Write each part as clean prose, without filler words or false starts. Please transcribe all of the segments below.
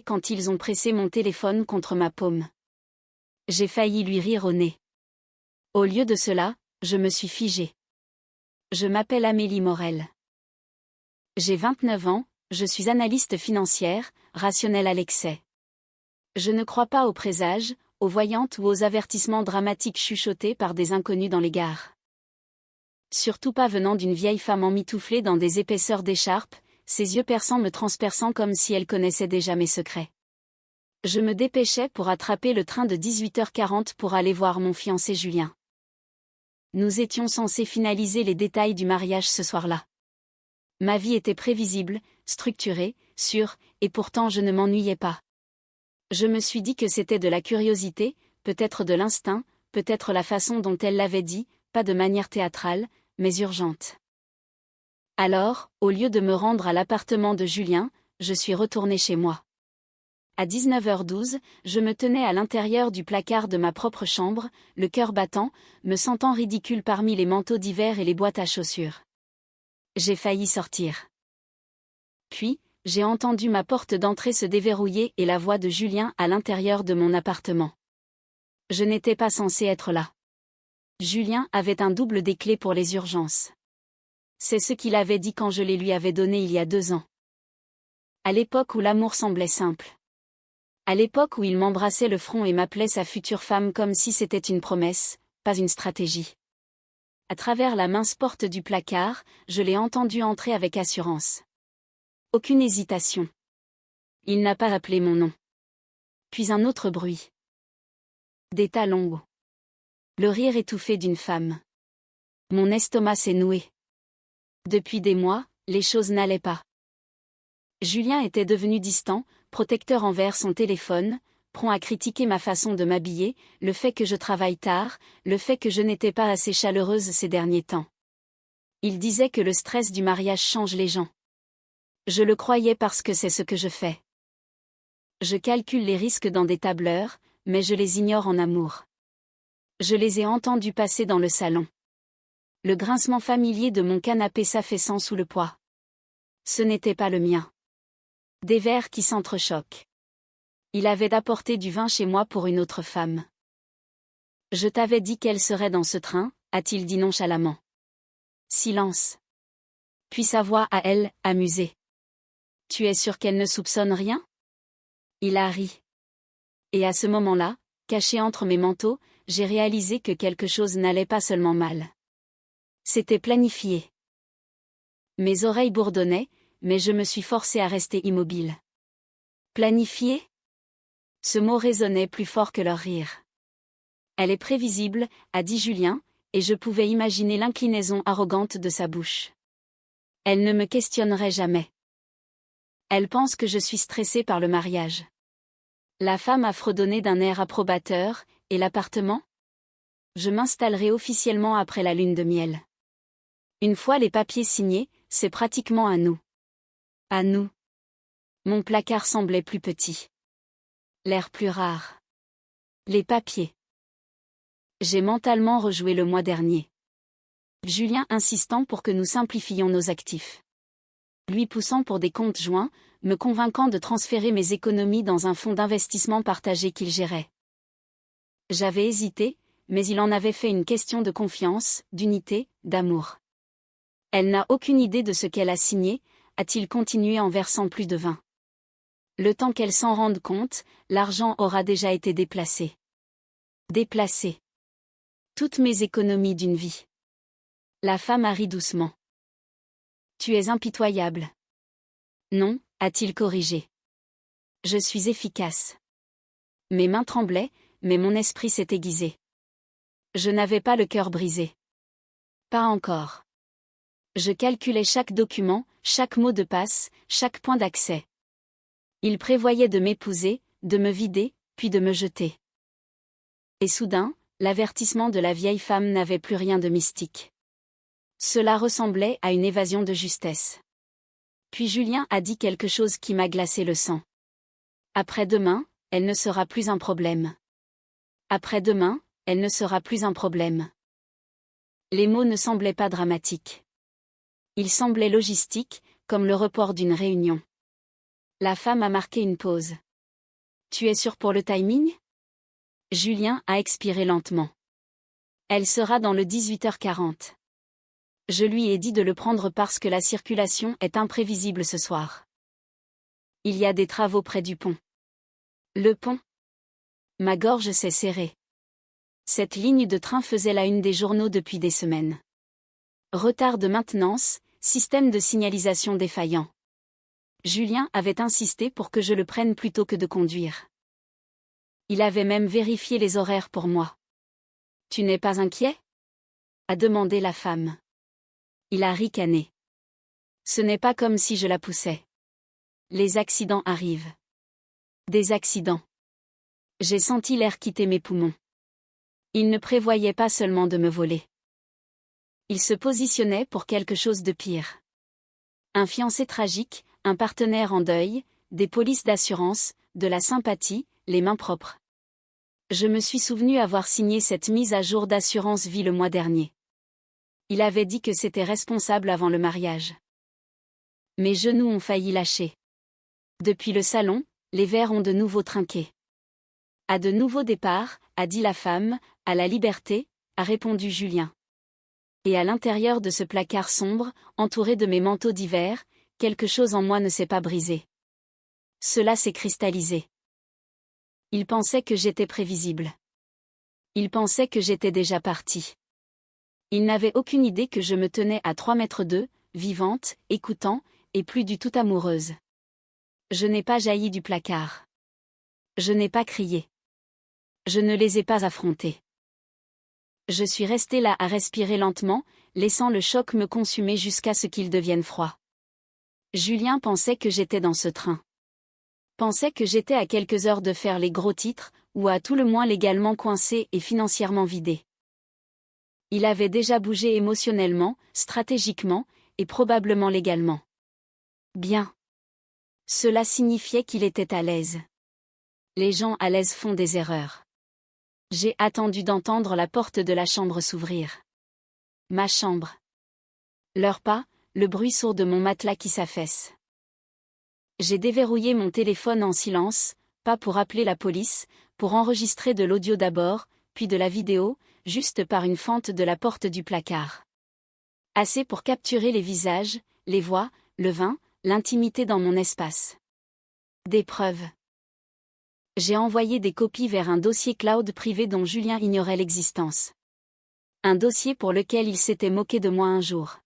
quand ils ont pressé mon téléphone contre ma paume. J'ai failli lui rire au nez. Au lieu de cela, je me suis figée. Je m'appelle Amélie Morel. J'ai 29 ans, je suis analyste financière, rationnelle à l'excès. Je ne crois pas aux présages, aux voyantes ou aux avertissements dramatiques chuchotés par des inconnus dans les gares. Surtout pas venant d'une vieille femme emmitouflée dans des épaisseurs d'écharpe, ses yeux perçants me transperçant comme si elle connaissait déjà mes secrets. Je me dépêchais pour attraper le train de 18h40 pour aller voir mon fiancé Julien. Nous étions censés finaliser les détails du mariage ce soir-là. Ma vie était prévisible, structurée, sûre, et pourtant je ne m'ennuyais pas. Je me suis dit que c'était de la curiosité, peut-être de l'instinct, peut-être la façon dont elle l'avait dit, pas de manière théâtrale, mais urgente. Alors, au lieu de me rendre à l'appartement de Julien, je suis retournée chez moi. À 19h12, je me tenais à l'intérieur du placard de ma propre chambre, le cœur battant, me sentant ridicule parmi les manteaux d'hiver et les boîtes à chaussures. J'ai failli sortir. Puis, j'ai entendu ma porte d'entrée se déverrouiller et la voix de Julien à l'intérieur de mon appartement. Je n'étais pas censée être là. Julien avait un double des clés pour les urgences. C'est ce qu'il avait dit quand je les lui avais données il y a 2 ans. À l'époque où l'amour semblait simple. À l'époque où il m'embrassait le front et m'appelait sa future femme comme si c'était une promesse, pas une stratégie. À travers la mince porte du placard, je l'ai entendu entrer avec assurance. Aucune hésitation. Il n'a pas appelé mon nom. Puis un autre bruit. Des talons hauts. Le rire étouffé d'une femme. Mon estomac s'est noué. Depuis des mois, les choses n'allaient pas. Julien était devenu distant, protecteur envers son téléphone, prompt à critiquer ma façon de m'habiller, le fait que je travaille tard, le fait que je n'étais pas assez chaleureuse ces derniers temps. Il disait que le stress du mariage change les gens. Je le croyais parce que c'est ce que je fais. Je calcule les risques dans des tableurs, mais je les ignore en amour. Je les ai entendus passer dans le salon. Le grincement familier de mon canapé s'affaissant sous le poids. Ce n'était pas le mien. Des verres qui s'entrechoquent. Il avait apporté du vin chez moi pour une autre femme. Je t'avais dit qu'elle serait dans ce train, a-t-il dit nonchalamment. Silence. Puis sa voix à elle, amusée. Tu es sûr qu'elle ne soupçonne rien? Il a ri. Et à ce moment-là, caché entre mes manteaux, j'ai réalisé que quelque chose n'allait pas seulement mal. C'était planifié. Mes oreilles bourdonnaient, mais je me suis forcée à rester immobile. Planifié? Ce mot résonnait plus fort que leur rire. Elle est prévisible, a dit Julien, et je pouvais imaginer l'inclinaison arrogante de sa bouche. Elle ne me questionnerait jamais. Elle pense que je suis stressée par le mariage. La femme a fredonné d'un air approbateur, et l'appartement? Je m'installerai officiellement après la lune de miel. Une fois les papiers signés, c'est pratiquement à nous. À nous. Mon placard semblait plus petit. L'air plus rare. Les papiers. J'ai mentalement rejoué le mois dernier. Julien insistant pour que nous simplifions nos actifs. Lui poussant pour des comptes joints, me convainquant de transférer mes économies dans un fonds d'investissement partagé qu'il gérait. J'avais hésité, mais il en avait fait une question de confiance, d'unité, d'amour. Elle n'a aucune idée de ce qu'elle a signé, a-t-il continué en versant plus de vin. Le temps qu'elle s'en rende compte, l'argent aura déjà été déplacé. Déplacé. Toutes mes économies d'une vie. La femme a ri doucement. Tu es impitoyable. Non, a-t-il corrigé. Je suis efficace. Mes mains tremblaient, mais mon esprit s'est aiguisé. Je n'avais pas le cœur brisé. Pas encore. Je calculais chaque document, chaque mot de passe, chaque point d'accès. Il prévoyait de m'épouser, de me vider, puis de me jeter. Et soudain, l'avertissement de la vieille femme n'avait plus rien de mystique. Cela ressemblait à une évasion de justesse. Puis Julien a dit quelque chose qui m'a glacé le sang. Après-demain, elle ne sera plus un problème. Après-demain, elle ne sera plus un problème. Les mots ne semblaient pas dramatiques. Ils semblaient logistiques, comme le report d'une réunion. La femme a marqué une pause. Tu es sûr pour le timing? Julien a expiré lentement. Elle sera dans le 18h40. Je lui ai dit de le prendre parce que la circulation est imprévisible ce soir. Il y a des travaux près du pont. Le pont? Ma gorge s'est serrée. Cette ligne de train faisait la une des journaux depuis des semaines. Retard de maintenance, système de signalisation défaillant. Julien avait insisté pour que je le prenne plutôt que de conduire. Il avait même vérifié les horaires pour moi. Tu n'es pas inquiet? A demandé la femme. Il a ricané. Ce n'est pas comme si je la poussais. Les accidents arrivent. Des accidents. J'ai senti l'air quitter mes poumons. Il ne prévoyait pas seulement de me voler. Il se positionnait pour quelque chose de pire. Un fiancé tragique, un partenaire en deuil, des polices d'assurance, de la sympathie, les mains propres. Je me suis souvenu avoir signé cette mise à jour d'assurance vie le mois dernier. Il avait dit que c'était responsable avant le mariage. Mes genoux ont failli lâcher. Depuis le salon, les verres ont de nouveau trinqué. À de nouveaux départs, a dit la femme, à la liberté, a répondu Julien. Et à l'intérieur de ce placard sombre, entouré de mes manteaux d'hiver, quelque chose en moi ne s'est pas brisé. Cela s'est cristallisé. Il pensait que j'étais prévisible. Il pensait que j'étais déjà partie. Il n'avait aucune idée que je me tenais à 3 mètres d'eux, vivante, écoutant, et plus du tout amoureuse. Je n'ai pas jailli du placard. Je n'ai pas crié. Je ne les ai pas affrontés. Je suis restée là à respirer lentement, laissant le choc me consumer jusqu'à ce qu'il devienne froid. Julien pensait que j'étais dans ce train. Pensait que j'étais à quelques heures de faire les gros titres, ou à tout le moins légalement coincée et financièrement vidée. Il avait déjà bougé émotionnellement, stratégiquement, et probablement légalement. Bien. Cela signifiait qu'il était à l'aise. Les gens à l'aise font des erreurs. J'ai attendu d'entendre la porte de la chambre s'ouvrir. Ma chambre. Leurs pas, le bruit sourd de mon matelas qui s'affaisse. J'ai déverrouillé mon téléphone en silence, pas pour appeler la police, pour enregistrer de l'audio d'abord, puis de la vidéo, juste par une fente de la porte du placard. Assez pour capturer les visages, les voix, le vin, l'intimité dans mon espace. Des preuves. J'ai envoyé des copies vers un dossier cloud privé dont Julien ignorait l'existence. Un dossier pour lequel il s'était moqué de moi un jour.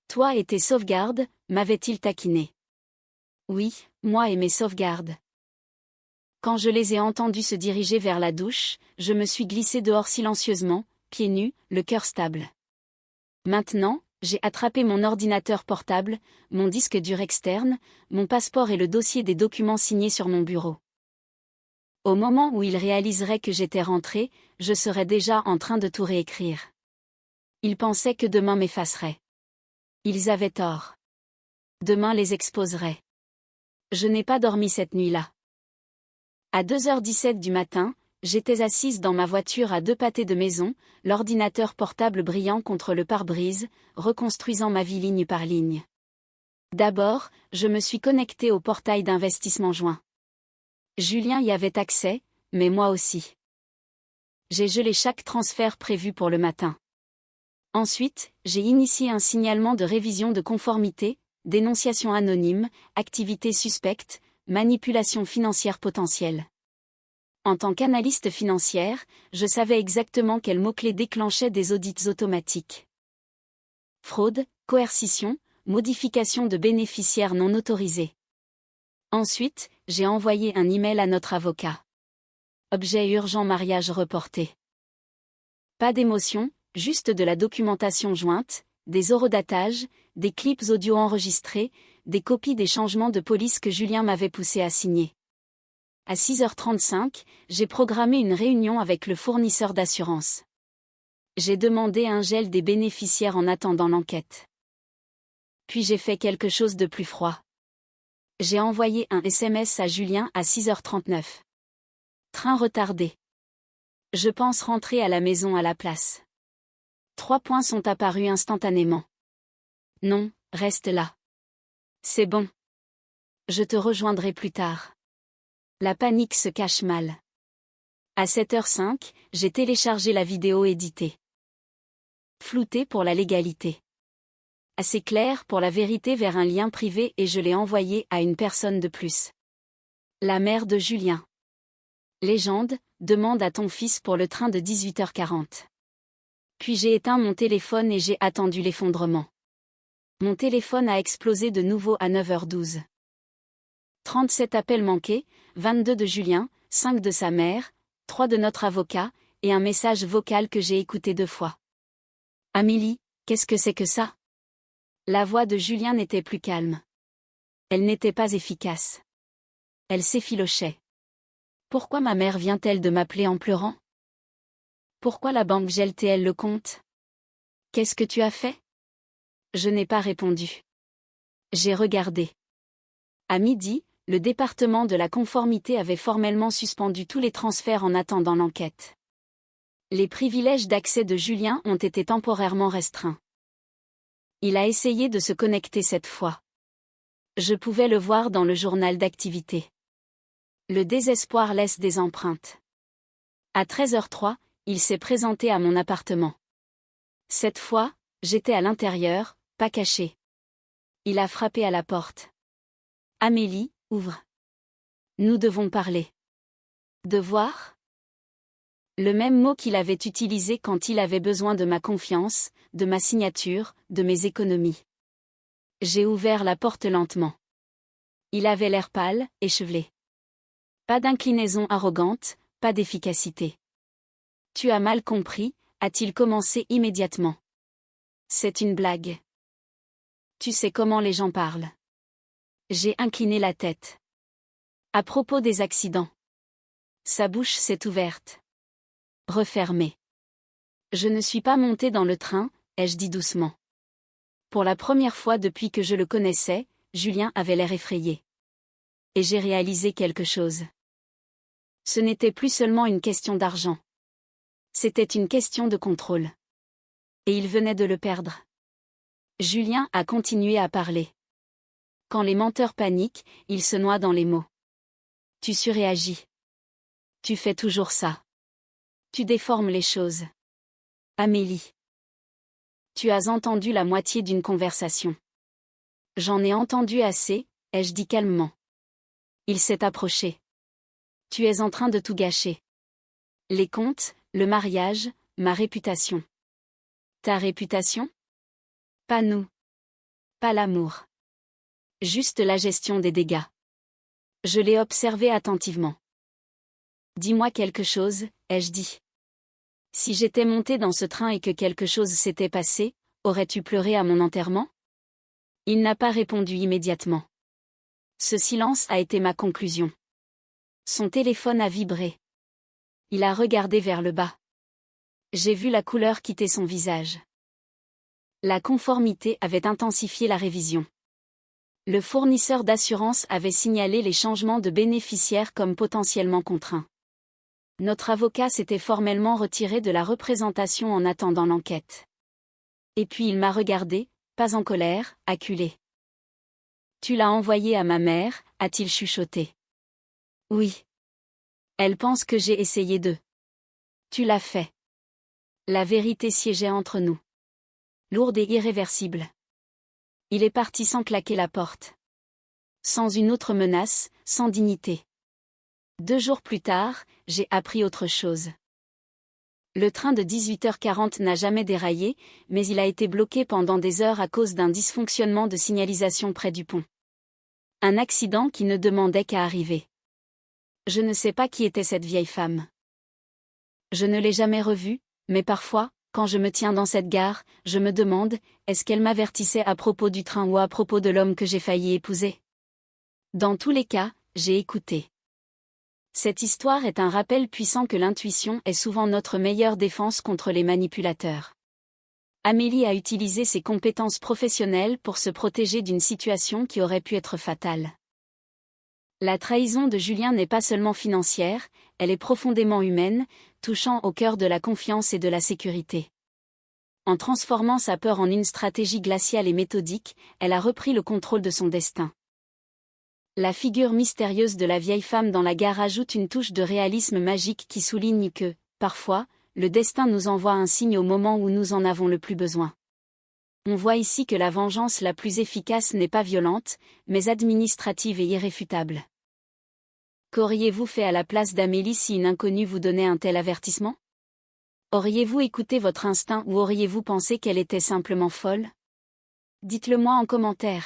Toi et tes sauvegardes, m'avait-il taquiné. Oui, moi et mes sauvegardes. Quand je les ai entendus se diriger vers la douche, je me suis glissée dehors silencieusement, pieds nus, le cœur stable. Maintenant, j'ai attrapé mon ordinateur portable, mon disque dur externe, mon passeport et le dossier des documents signés sur mon bureau. Au moment où ils réaliseraient que j'étais rentrée, je serais déjà en train de tout réécrire. Ils pensaient que demain m'effacerait. Ils avaient tort. Demain les exposerait. Je n'ai pas dormi cette nuit-là. À 2h17 du matin, j'étais assise dans ma voiture à 2 pâtés de maison, l'ordinateur portable brillant contre le pare-brise, reconstruisant ma vie ligne par ligne. D'abord, je me suis connectée au portail d'investissement joint. Julien y avait accès, mais moi aussi. J'ai gelé chaque transfert prévu pour le matin. Ensuite, j'ai initié un signalement de révision de conformité, dénonciation anonyme, activité suspecte, manipulation financière potentielle. En tant qu'analyste financière, je savais exactement quels mots-clés déclenchaient des audits automatiques. Fraude, coercition, modification de bénéficiaires non autorisés. Ensuite, j'ai envoyé un email à notre avocat. Objet urgent mariage reporté. Pas d'émotion, juste de la documentation jointe, des horodatages, des clips audio enregistrés, des copies des changements de police que Julien m'avait poussé à signer. À 6h35, j'ai programmé une réunion avec le fournisseur d'assurance. J'ai demandé un gel des bénéficiaires en attendant l'enquête. Puis j'ai fait quelque chose de plus froid. J'ai envoyé un SMS à Julien à 6h39. Train retardé. Je pense rentrer à la maison à la place. 3 points sont apparus instantanément. Non, reste là. C'est bon. Je te rejoindrai plus tard. La panique se cache mal. À 7h05, j'ai téléchargé la vidéo éditée. Floutée pour la légalité. Assez claire pour la vérité vers un lien privé et je l'ai envoyée à une personne de plus. La mère de Julien. Légende, demande à ton fils pour le train de 18h40. Puis j'ai éteint mon téléphone et j'ai attendu l'effondrement. Mon téléphone a explosé de nouveau à 9h12. 37 appels manqués, 22 de Julien, 5 de sa mère, 3 de notre avocat, et un message vocal que j'ai écouté 2 fois. Amélie, qu'est-ce que c'est que ça? La voix de Julien n'était plus calme. Elle n'était pas efficace. Elle s'effilochait. Pourquoi ma mère vient-elle de m'appeler en pleurant? Pourquoi la banque gèle-t-elle le compte? Qu'est-ce que tu as fait? Je n'ai pas répondu. J'ai regardé. À midi, le département de la conformité avait formellement suspendu tous les transferts en attendant l'enquête. Les privilèges d'accès de Julien ont été temporairement restreints. Il a essayé de se connecter cette fois. Je pouvais le voir dans le journal d'activité. Le désespoir laisse des empreintes. À 13h03, il s'est présenté à mon appartement. Cette fois, j'étais à l'intérieur, pas caché. Il a frappé à la porte. Amélie, ouvre. Nous devons parler. Devoir? Le même mot qu'il avait utilisé quand il avait besoin de ma confiance, de ma signature, de mes économies. J'ai ouvert la porte lentement. Il avait l'air pâle, échevelé. Pas d'inclinaison arrogante, pas d'efficacité. Tu as mal compris, a-t-il commencé immédiatement. C'est une blague. Tu sais comment les gens parlent. J'ai incliné la tête. À propos des accidents. Sa bouche s'est ouverte. Refermée. Je ne suis pas montée dans le train, ai-je dit doucement. Pour la première fois depuis que je le connaissais, Julien avait l'air effrayé. Et j'ai réalisé quelque chose. Ce n'était plus seulement une question d'argent. C'était une question de contrôle. Et il venait de le perdre. Julien a continué à parler. Quand les menteurs paniquent, ils se noient dans les mots. Tu surréagis. Tu fais toujours ça. Tu déformes les choses. Amélie. Tu as entendu la moitié d'une conversation. J'en ai entendu assez, ai-je dit calmement. Il s'est approché. Tu es en train de tout gâcher. Les comptes, le mariage, ma réputation. Ta réputation? Pas nous. Pas l'amour. Juste la gestion des dégâts. Je l'ai observé attentivement. Dis-moi quelque chose, ai-je dit. Si j'étais montée dans ce train et que quelque chose s'était passé, aurais-tu pleuré à mon enterrement? Il n'a pas répondu immédiatement. Ce silence a été ma conclusion. Son téléphone a vibré. Il a regardé vers le bas. J'ai vu la couleur quitter son visage. La conformité avait intensifié la révision. Le fournisseur d'assurance avait signalé les changements de bénéficiaires comme potentiellement contraints. Notre avocat s'était formellement retiré de la représentation en attendant l'enquête. Et puis il m'a regardé, pas en colère, acculé. Tu l'as envoyé à ma mère, a-t-il chuchoté. Oui. Elle pense que j'ai essayé de. Tu l'as fait. La vérité siégeait entre nous. Lourde et irréversible. Il est parti sans claquer la porte. Sans une autre menace, sans dignité. 2 jours plus tard, j'ai appris autre chose. Le train de 18h40 n'a jamais déraillé, mais il a été bloqué pendant des heures à cause d'un dysfonctionnement de signalisation près du pont. Un accident qui ne demandait qu'à arriver. Je ne sais pas qui était cette vieille femme. Je ne l'ai jamais revue, mais parfois, quand je me tiens dans cette gare, je me demande, est-ce qu'elle m'avertissait à propos du train ou à propos de l'homme que j'ai failli épouser? Dans tous les cas, j'ai écouté. Cette histoire est un rappel puissant que l'intuition est souvent notre meilleure défense contre les manipulateurs. Amélie a utilisé ses compétences professionnelles pour se protéger d'une situation qui aurait pu être fatale. La trahison de Julien n'est pas seulement financière, elle est profondément humaine, touchant au cœur de la confiance et de la sécurité. En transformant sa peur en une stratégie glaciale et méthodique, elle a repris le contrôle de son destin. La figure mystérieuse de la vieille femme dans la gare ajoute une touche de réalisme magique qui souligne que, parfois, le destin nous envoie un signe au moment où nous en avons le plus besoin. On voit ici que la vengeance la plus efficace n'est pas violente, mais administrative et irréfutable. Qu'auriez-vous fait à la place d'Amélie si une inconnue vous donnait un tel avertissement? Auriez-vous écouté votre instinct ou auriez-vous pensé qu'elle était simplement folle? Dites-le moi en commentaire.